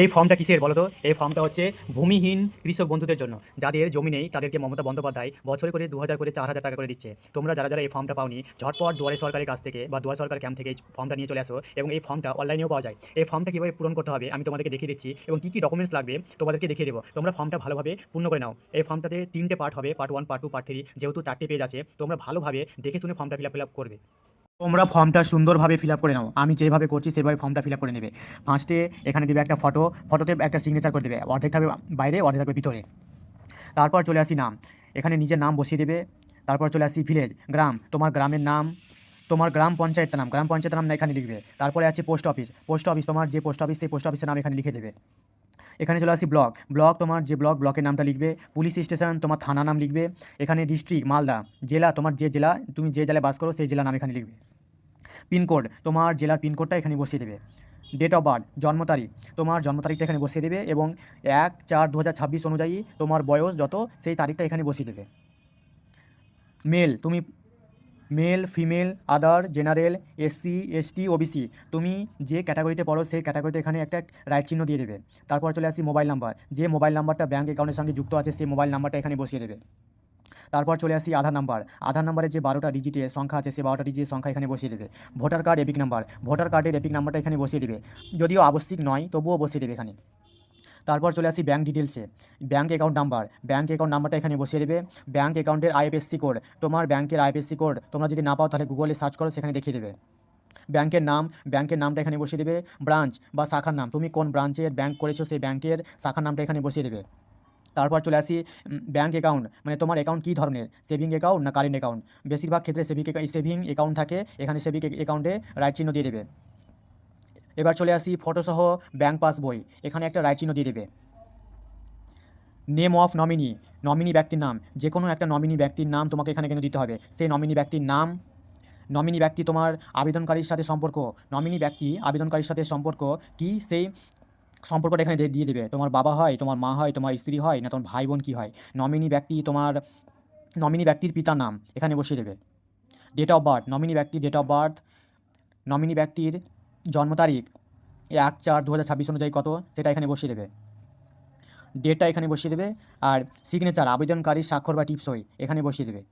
এই ফর্মটা কিসের বলো তো? এই ফর্মটা হচ্ছে ভূমিহীন কৃষক বন্ধুদের জন্য। যাদের জমি নেই তাদেরকে মমতা বন্দ্যোপাধ্যায় বছরে করে ২,০০০ করে ৪,০০০ টাকা করে দিচ্ছে। তোমরা যারা এই ফর্মটা পাওনি, ঝটপট দুয়ারে সরকারের কাছ থেকে বা দুয়ারে সরকার ক্যাম্প থেকে এই ফর্মটা নিয়ে চলে আসো এবং এই ফর্মটা অনলাইনেও পাওয়া যায়। এই ফর্মটা কীভাবে পূরণ করতে হবে আমি তোমাদেরকে দেখিয়ে দিচ্ছি এবং কী ডকুমেন্টস লাগবে তোমাদেরকে দেখিয়ে দেবো। তোমরা ফর্মটা ভালোভাবে পূর্ণ করে নাও। এই ফর্মটাতে ৩টে পার্ট হবে, পার্ট 1, পার্ট 2, পার্ট 3। যেহেতু 4টে পেজ আছে, তোমরা ভালোভাবে দেখে শুনে ফর্মটা ফিল আপ করবে। তোমরা ফর্মটা সুন্দরভাবে ফিল আপ করে নাও। আমি যেভাবে করছি সেভাবে ফর্মটা ফিল আপ করে নেবে। ফার্স্টে এখানে দেবে একটা ফটো, ফটোতে একটা সিগনেচার করে দেবে, অর্ধেক থাকবে বাইরে, অর্ধেক থাকবে ভিতরে। তারপর চলে আসি নাম, এখানে নিজের নাম বসিয়ে দেবে। তারপর চলে আসি ভিলেজ, গ্রাম, তোমার গ্রামের নাম, তোমার গ্রাম পঞ্চায়েতের নাম, গ্রাম পঞ্চায়েতের নাম না এখানে লিখবে। তারপরে আছে পোস্ট অফিস, পোস্ট অফিস তোমার যে পোস্ট অফিস সেই পোস্ট অফিসের নাম এখানে লিখে দেবে। এখানে চলে আসি ব্লক, ব্লক তোমার যে ব্লক, ব্লকের নামটা লিখবে। পুলিশ স্টেশন তোমার থানা নাম লিখবে। এখানে ডিস্ট্রিক্ট মালদা, জেলা তোমার যে জেলা, তুমি যে জেলায় বাস করো সেই জেলার নাম এখানে লিখবে। পিনকোড তোমার জেলার পিনকোডটা এখানে বসিয়ে দেবে। ডেট অফ বার্থ জন্ম তারিখ, তোমার জন্ম তারিখটা এখানে বসিয়ে দেবে এবং 1/4/2026 অনুযায়ী তোমার বয়স যত সেই তারিখটা এখানে বসিয়ে দেবে। মেল তুমি মেল, ফিমেল, আদার, জেনারেল, এসসি, এসটি, ওবিসি তুমি যে ক্যাটাগরিতে পড়ো সেই ক্যাটাগরিতে এখানে একটা রাইট চিহ্ন দিয়ে দেবে। তারপর চলে আসি মোবাইল নাম্বার, যে মোবাইল নাম্বারটা ব্যাঙ্ক অ্যাকাউন্টের সঙ্গে যুক্ত আছে সেই মোবাইল নাম্বারটা এখানে বসিয়ে দেবে। তারপর চলে আসি আধার নাম্বার, আধার নাম্বারে যে 12টা ডিজিটের সংখ্যা আছে সেই 12টা ডিজিটের সংখ্যা এখানে বসিয়ে দেবে। Voter card epic number, voter কার্ডের এপিক নাম্বারটা এখানে বসিয়ে দেবে, যদিও আবশ্যিক নয় তবুও বসিয়ে দেবে এখানে। তারপর চলে আসি ব্যাঙ্ক ডিটেলসে, bank account number, bank account নাম্বারটা এখানে বসিয়ে দেবে। ব্যাঙ্ক অ্যাকাউন্টের আইএফএসসি কোড, তোমার ব্যাঙ্কের আইএফএসসি কোড তোমরা যদি না পাও তাহলে গুগলে সার্চ করো, সেখানে দেখিয়ে দেবে। ব্যাঙ্কের নাম, ব্যাঙ্কের নামটা এখানে বসিয়ে দেবে। ব্রাঞ্চ বা শাখার নাম, তুমি কোন ব্রাঞ্চের ব্যাঙ্ক করেছো সেই ব্যাঙ্কের শাখার নামটা এখানে বসিয়ে দেবে। তারপর চলে আসি ব্যাঙ্ক অ্যাকাউন্ট, মানে তোমার অ্যাকাউন্ট কী ধরনের, সেভিং অ্যাকাউন্ট না কারেন্ট অ্যাকাউন্ট। বেশিরভাগ ক্ষেত্রে সেভিং অ্যাকাউন্ট থাকে, এখানে সেভিং অ্যাকাউন্টে রাইট চিহ্ন দিয়ে দেবে। এবার চলে আসি ফটোসহ ব্যাঙ্ক পাসবই, এখানে একটা রাইট চিহ্ন দিয়ে দেবে। নেম অফ নমিনি, নমিনি ব্যক্তির নাম, যে কোনো একটা নমিনি ব্যক্তির নাম তোমাকে এখানে কিন্তু দিতে হবে। সেই নমিনি ব্যক্তির নাম, নমিনি ব্যক্তি তোমার আবেদনকারীর সাথে সম্পর্ক, নমিনি ব্যক্তি আবেদনকারীর সাথে সম্পর্ক কি সেই সম্পর্কটা এখানে দিয়ে দেবে। তোমার বাবা হয়, তোমার মা হয়, তোমার স্ত্রী হয়, না তোমার ভাই বোন কী হয়। নমিনি ব্যক্তি তোমার নমিনি ব্যক্তির পিতার নাম এখানে বসিয়ে দেবে। ডেট অফ বার্থ, নমিনি ব্যক্তির ডেট অফ বার্থ, নমিনি ব্যক্তির জন্ম তারিখ 1/4/2026 অনুযায়ী কত সেটা এখানে বসিয়ে দেবে। ডেটটা এখানে বসিয়ে দেবে। আর সিগনেচার আবেদনকারীর স্বাক্ষর বা টিপসই এখানে বসিয়ে দেবে।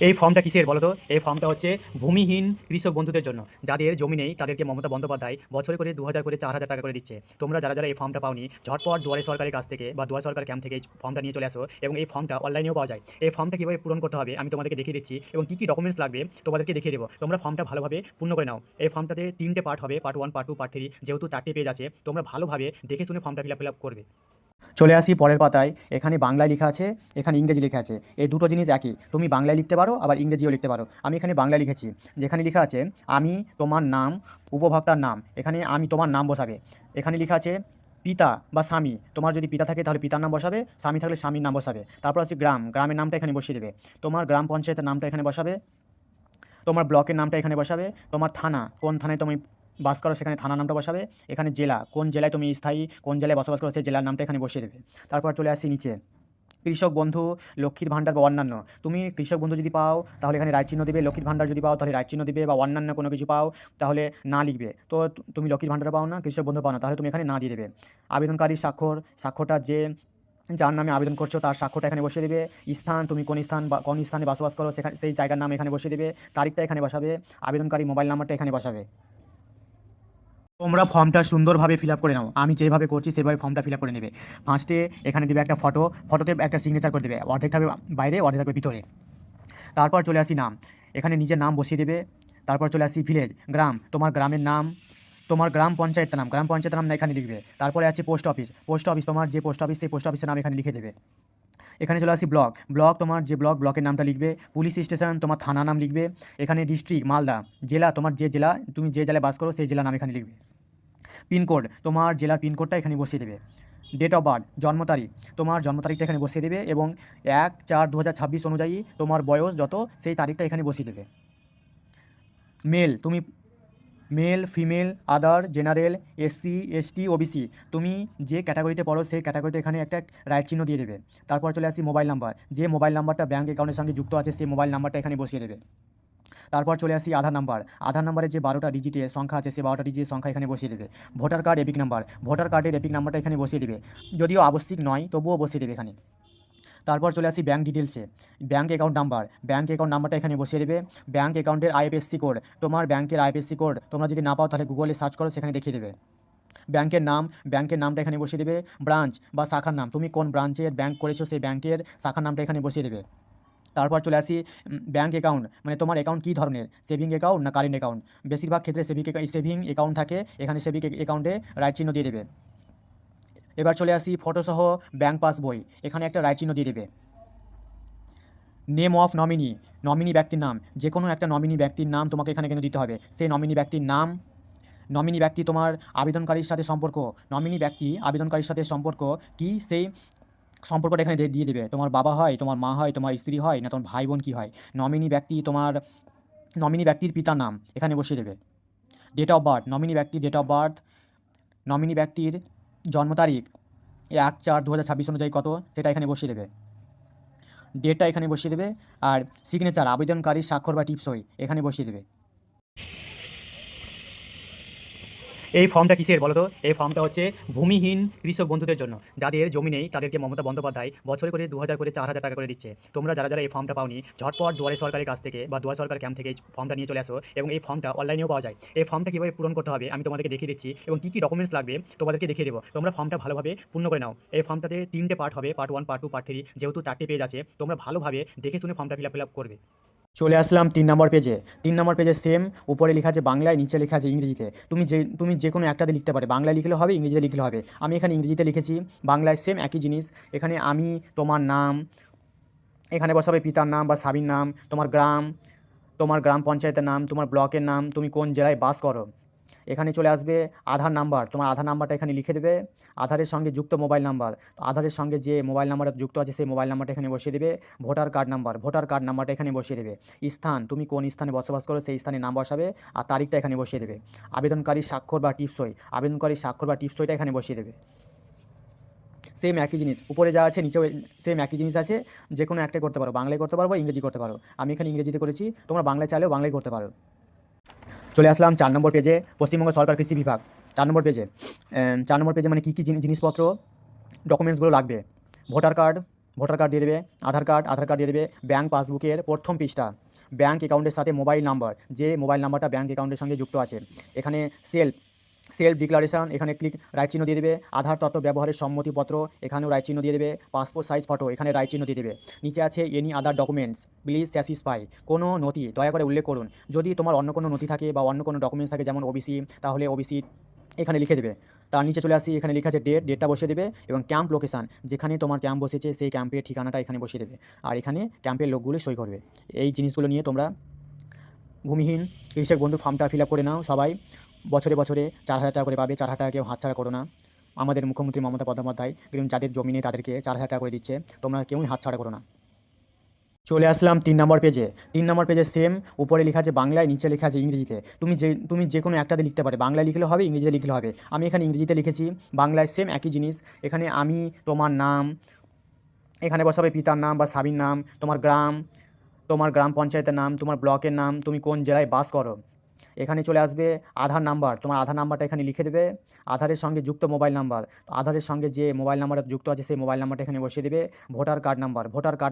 এই ফর্মটা কিসের বলো তো? এই ফর্মটা হচ্ছে ভূমিহীন কৃষক বন্ধুদের জন্য। যাদের জমি নেই তাদেরকে মমতা বন্দ্যোপাধ্যায় বছরে করে ২,০০০ করে ৪,০০০ টাকা করে দিচ্ছে। তোমরা যারা এই ফর্মটা পাওনি, ঝটপট দুয়ারে সরকারের কাছ থেকে বা দুয়ারে সরকার ক্যাম্প থেকে এই ফর্মটা নিয়ে চলে আসো এবং এই ফর্মটা অনলাইনেও পাওয়া যায়। এই ফর্মটা কীভাবে পূরণ করতে হবে আমি তোমাদেরকে দেখিয়ে দিচ্ছি এবং কী ডকুমেন্টস লাগবে তোমাদেরকে দেখিয়ে দেবো। তোমরা ফর্মটা ভালোভাবে পূর্ণ করে নাও। এই ফর্মটাতে 3টে পার্ট হবে, পার্ট 1, পার্ট 2, পার্ট 3। যেহেতু 4টে পেজ আছে, তোমরা ভালোভাবে দেখে শুনে ফর্মটা ফিল আপ করবে। চলে আসি পরের পাতায়, এখানে বাংলায় লেখা আছে, এখানে ইংরেজি লেখা আছে। এই দুটো জিনিস একই, তুমি বাংলায় লিখতে পারো আবার ইংরেজিও লিখতে পারো। আমি এখানে বাংলায় লিখেছি, যেখানে লেখা আছে আমি তোমার নাম, উপভোক্তার নাম, এখানে আমি তোমার নাম বসাবে। এখানে লেখা আছে পিতা বা স্বামী, তোমার যদি পিতা থাকে তাহলে পিতার নাম বসাবে, স্বামী থাকলে স্বামীর নাম বসাবে। তারপর আছে গ্রাম, গ্রামের নামটা এখানে বসিয়ে দেবে। তোমার গ্রাম পঞ্চায়েতের নামটা এখানে বসাবে। তোমার ব্লকের নামটা এখানে বসাবে। তোমার থানা, কোন থানায় তুমি বাস করো সেখানে থানা নামটা বসাবে। এখানে জেলা, কোন জেলায় তুমি স্থায়ী, কোন জেলায় বসবাস করো সেই জেলার নামটা এখানে বসিয়ে দেবে। তারপর চলে আসি নিচে, কৃষক বন্ধু, লক্ষ্মীর ভাণ্ডার বা অন্যান্য। তুমি কৃষক বন্ধু যদি পাও তাহলে এখানে রাইট চিহ্ন দিবে, লক্ষ্মীর ভাণ্ডার যদি পাও তাহলে রাইট চিহ্ন দিবে, বা অন্যান্য কোনো কিছু পাও তাহলে না লিখবে। তো তুমি লক্ষ্মীর ভাণ্ডার পাও না, কৃষক বন্ধু পাও না, তাহলে তুমি এখানে না দিয়ে দেবে। আবেদনকারীর স্বাক্ষর, স্বাক্ষরটা যে যার নামে আবেদন করছো তার স্বাক্ষরটা এখানে বসিয়ে দেবে। স্থান, তুমি কোন স্থান বা কোন স্থানে বসবাস করো সেখানে সেই জায়গার নাম এখানে বসিয়ে দেবে। তারিখটা এখানে বসাবে। আবেদনকারী মোবাইল নাম্বারটা এখানে বসাবে। তোমরা ফর্মটা সুন্দরভাবে ফিল আপ করে নাও। আমি যেভাবে করছি সেভাবে ফর্মটা ফিল আপ করে নেবে। ফার্স্টে এখানে দেবে একটা ফটো, ফটোতে একটা সিগনেচার করে দেবে, অর্ধেক থাকবে বাইরে, অর্ধেক থাকবে ভিতরে। তারপর চলে আসি নাম, এখানে নিজের নাম বসিয়ে দেবে। তারপর চলে আসি ভিলেজ, গ্রাম, তোমার গ্রামের নাম, তোমার গ্রাম পঞ্চায়েতের নাম, গ্রাম পঞ্চায়েতের নাম না এখানে লিখবে। তারপরে আছে পোস্ট অফিস, পোস্ট অফিস তোমার যে পোস্ট অফিস সেই পোস্ট অফিসের নাম এখানে লিখে দেবে। এখানে চলে আসি ব্লক, ব্লক তোমার যে ব্লক, ব্লকের নামটা লিখবে। পুলিশ স্টেশন তোমার থানা নাম লিখবে। এখানে ডিস্ট্রিক্ট মালদা, জেলা তোমার যে জেলা, তুমি যে জেলায় বাস করো সেই জেলার নাম এখানে লিখবে। পিনকোড, তোমার জেলার পিনকোডটা এখানে বসিয়ে দেবে। ডেট অফ বার্থ জন্ম তারিখ, তোমার জন্ম তারিখটা এখানে বসিয়ে দেবে এবং 1/4/2026 অনুযায়ী তোমার বয়স যত সেই তারিখটা এখানে বসিয়ে দেবে। মেল তুমি মেল, ফিমেল, আদার, জেনারেল, এসসি, এসটি, ওবিসি তুমি যে ক্যাটাগরিতে পড়ো সেই ক্যাটাগরিতে এখানে একটা রাইট চিহ্ন দিয়ে দেবে। তারপর চলে আসি মোবাইল নাম্বার, যে মোবাইল নাম্বারটা ব্যাঙ্ক অ্যাকাউন্টের সঙ্গে যুক্ত আছে সেই মোবাইল নাম্বারটা এখানে বসিয়ে দেবে। তারপর চলে আসি আধার নাম্বার। আধার নাম্বারের যে 12টা ডিজিটের সংখ্যা আছে সেই 12টা ডিজিটের সংখ্যা এখানে বসিয়ে দেবে। Voter card epic number, voter কার্ডের এপিক নাম্বারটা এখানে বসিয়ে দেবে, যদিও আবশ্যিক নয় তবুও বসিয়ে দেবে এখানে। তারপর চলে আসি ব্যাঙ্ক ডিটেলসে। Bank account number, bank account নাম্বারটা এখানে বসিয়ে দেবে। ব্যাঙ্ক অ্যাকাউন্টের আইএফএসসি কোড, তোমার ব্যাঙ্কের আইএফএসসি কোড তোমরা যদি না পাও তাহলে গুগলে সার্চ করো, সেখানে দেখিয়ে দেবে। ব্যাঙ্কের নাম, ব্যাঙ্কের নামটা এখানে বসিয়ে দেবে। ব্রাঞ্চ বা শাখার নাম, তুমি কোন ব্রাঞ্চের ব্যাঙ্ক করেছো সেই ব্যাঙ্কের শাখার নামটা এখানে বসিয়ে দেবে। তারপর চলে আসি ব্যাঙ্ক অ্যাকাউন্ট, মানে তোমার অ্যাকাউন্ট কী ধরনের, সেভিং অ্যাকাউন্ট না কারেন্ট অ্যাকাউন্ট। বেশিরভাগ ক্ষেত্রে সেভিং অ্যাকাউন্ট থাকে, এখানে সেভিং অ্যাকাউন্টে রাইট চিহ্ন দিয়ে দেবে। এবার চলে আসি ফটোসহ ব্যাঙ্ক পাসবই, এখানে একটা রাইট চিহ্ন দিয়ে দেবে। নেম অফ নমিনি, নমিনি ব্যক্তির নাম, যে কোনো একটা নমিনি ব্যক্তির নাম তোমাকে এখানে কিন্তু দিতে হবে। সেই নমিনি ব্যক্তির নাম, নমিনি ব্যক্তি তোমার আবেদনকারীর সাথে সম্পর্ক, নমিনি ব্যক্তি আবেদনকারীর সাথে সম্পর্ক কি সেই সম্পর্কটা এখানে দিয়ে দেবে। তোমার বাবা হয়, তোমার মা হয়, তোমার স্ত্রী হয়, না তোমার ভাই বোন কী হয়। নমিনি ব্যক্তি তোমার, নমিনি ব্যক্তির পিতার নাম এখানে বসিয়ে দেবে। ডেট অফ বার্থ, নমিনি ব্যক্তির ডেট অফ বার্থ, নমিনি ব্যক্তির জন্ম তারিখ 1/4/2026 অনুযায়ী কত সেটা এখানে বসিয়ে দেবে। ডেটটা এখানে বসিয়ে দেবে। আর সিগনেচার, আবেদনকারীর স্বাক্ষর বা টিপসই এখানে বসিয়ে দেবে। এই ফর্মটা কিসের বলো তো? এই ফর্মটা হচ্ছে ভূমিহীন কৃষক বন্ধুদের জন্য, যাদের জমি নেই তাদেরকে মমতা বন্দ্যোপাধ্যায় বছরে করে 2000 করে 4000 টাকা করে দিচ্ছে। তোমরা যারা যারা এই ফর্মটা পাওনি, ঝটপট দুয়ারে সরকারের কাছ থেকে বা দুয়ারে সরকার ক্যাম্প থেকে এই ফর্মটা নিয়ে চলে আসো, এবং এই ফর্মটা অনলাইনেও পাওয়া যায়। এই ফর্মটা কীভাবে পূরণ করতে হবে আমি তোমাদেরকে দেখিয়ে দিচ্ছি, এবং কী কী ডকুমেন্টস লাগবে তোমাদেরকে দেখিয়ে দেবো। তোমরা ফর্মটা ভালোভাবে পূর্ণ করে নাও। এই ফর্মটাতে 3টে পার্ট হবে, পার্ট 1, পার্ট 2, পার্ট 3, যেহেতু 4টে পেজ আছে, তোমরা ভালোভাবে দেখে শুনে ফর্মটা ফিল আপ করবে। চলে আসলাম 3 নম্বর পেজে। 3 নম্বর পেজে সেম, উপরে লেখা আছে বাংলায়, নিচে লেখা আছে ইংরেজিতে। তুমি যে কোনো একটাতে লিখতে পারে, বাংলায় লিখলে হবে, ইংরেজিতে লিখলে হবে। আমি এখানে ইংরেজিতে লিখেছি। বাংলায় সেম একই জিনিস, এখানে আমি, তোমার নাম, এখানে বসাবে পিতার নাম বা স্বামীর নাম, তোমার গ্রাম পঞ্চায়েতের নাম, তোমার ব্লকের নাম, তুমি কোন জেলায় বাস করো। এখানে চলে আসবে আধার নাম্বার, তোমার আধার নাম্বারটা এখানে লিখে দেবে। আধারের সঙ্গে যুক্ত মোবাইল নাম্বার, তো আধারের সঙ্গে যে মোবাইল নাম্বারটা যুক্ত আছে সেই মোবাইল নাম্বারটা এখানে বসিয়ে দেবে। ভোটার কার্ড নাম্বারটা এখানে বসিয়ে দেবে। স্থান, তুমি কোন স্থানে বসবাস করো সেই স্থানের নাম বসাবে, আর তারিখটা এখানে বসিয়ে দেবে। আবেদনকারীর স্বাক্ষর বা টিপসইটা এখানে বসিয়ে দেবে। সেম একই জিনিস, উপরে যা আছে নিচেও সেম একই জিনিস আছে। যে কোনো একটাই করতে পারো, বাংলায় করতে পারো বা ইংরেজি করতে পারো। আমি এখানে ইংরেজিতে করেছি, তোমরা বাংলায় চাইলেও বাংলায় করতে পারো। চলে আসলাম 4 নম্বর পেজে, পশ্চিমবঙ্গ সরকার কৃষি বিভাগ। 4 নম্বর পেজে, 4 নম্বর পেজে মানে কী কী জিনিসপত্র ডকুমেন্টসগুলো লাগবে। ভোটার কার্ড দিয়ে দেবে। আধার কার্ড দিয়ে দেবে। ব্যাঙ্ক পাসবুকের প্রথম পৃষ্ঠা, ব্যাঙ্ক অ্যাকাউন্টের সাথে মোবাইল নাম্বার, যে মোবাইল নাম্বারটা ব্যাঙ্ক অ্যাকাউন্টের সঙ্গে যুক্ত আছে। এখানে সেলফ ডিক্লারেশন, এখানে রাইট চিহ্ন দিয়ে দেবে। আধার তথ্য ব্যবহারের সম্মতিপত্র, এখানেও রাইট চিহ্ন দিয়ে দেবে। পাসপোর্ট সাইজ ফটো, এখানে রাইট চিহ্ন দিয়ে দেবে। নিচে আছে any other documents please satisfy, কোনো নথি দয়া করে উল্লেখ করুন। যদি তোমার অন্য কোনো নথি থাকে বা অন্য কোনো ডকুমেন্টস থাকে, যেমন ওবিসি, তাহলে ওবিসি এখানে লিখে দেবে। তার নিচে চলে আসি, এখানে লেখা আছে ডেটটা বসিয়ে দেবে, এবং ক্যাম্প লোকেশান, যেখানে তোমার ক্যাম্প বসেছে সেই ক্যাম্পের ঠিকানাটা এখানে বসিয়ে দেবে। আর এখানে ক্যাম্পের লোকগুলো সই করবে। এই জিনিসগুলো নিয়ে তোমরা ভূমিহীন কৃষক বন্ধু ফর্মটা ফিল আপ করে নাও সবাই। বছরে বছরে 4000 টাকা করে পাবে। 4000 টাকা কেউ হাতছাড়া করো না। আমাদের মুখ্যমন্ত্রী মমতা বন্দ্যোপাধ্যায় যাদের জমি নেই তাদেরকে 4000 টাকা করে দিচ্ছে, তোমরা কেউই হাতছাড়া করো না। চলে আসলাম 3 নম্বর পেজে। 3 নম্বর পেজে সেম, উপরে লেখা আছে বাংলায়, নিচে লেখা আছে ইংরেজিতে। তুমি যে কোনো একটাতে লিখতে পারে, বাংলায় লিখলে হবে, ইংরেজিতে লিখলে হবে। আমি এখানে ইংরেজিতে লিখেছি। বাংলায় সেম একই জিনিস, এখানে আমি, তোমার নাম, এখানে বসাবে পিতার নাম বা স্বামীর নাম, তোমার গ্রাম পঞ্চায়েতের নাম, তোমার ব্লকের নাম, তুমি কোন জেলায় বাস করো। এখানে চলে আসবে আধার নাম্বার, তোমার আধার নাম্বারটা এখানে লিখে দেবে। আধারের সঙ্গে যুক্ত মোবাইল নাম্বার, তো আধারের সঙ্গে যে মোবাইল নাম্বারটা যুক্ত আছে সেই মোবাইল নাম্বারটা এখানে বসিয়ে দেবে। ভোটার কার্ড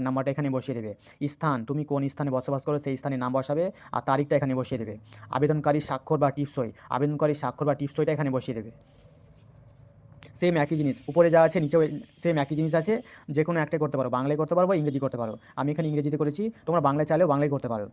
নাম্বারটা এখানে বসিয়ে দেবে। স্থান, তুমি কোন স্থানে বসবাস করো সেই স্থানের নাম বসাবে, আর তারিখটা এখানে বসিয়ে দেবে। আবেদনকারীর স্বাক্ষর বা টিপসইটা এখানে বসিয়ে দেবে। সেম একই জিনিস, উপরে যা আছে নিচেও সেম একই জিনিস আছে। যে কোনো একটাই করতে পারো, বাংলায় করতে পারো বা ইংরেজি করতে পারো। আমি এখানে ইংরেজিতে করেছি, তোমরা বাংলায় চাইলেও বাংলায় করতে পারো।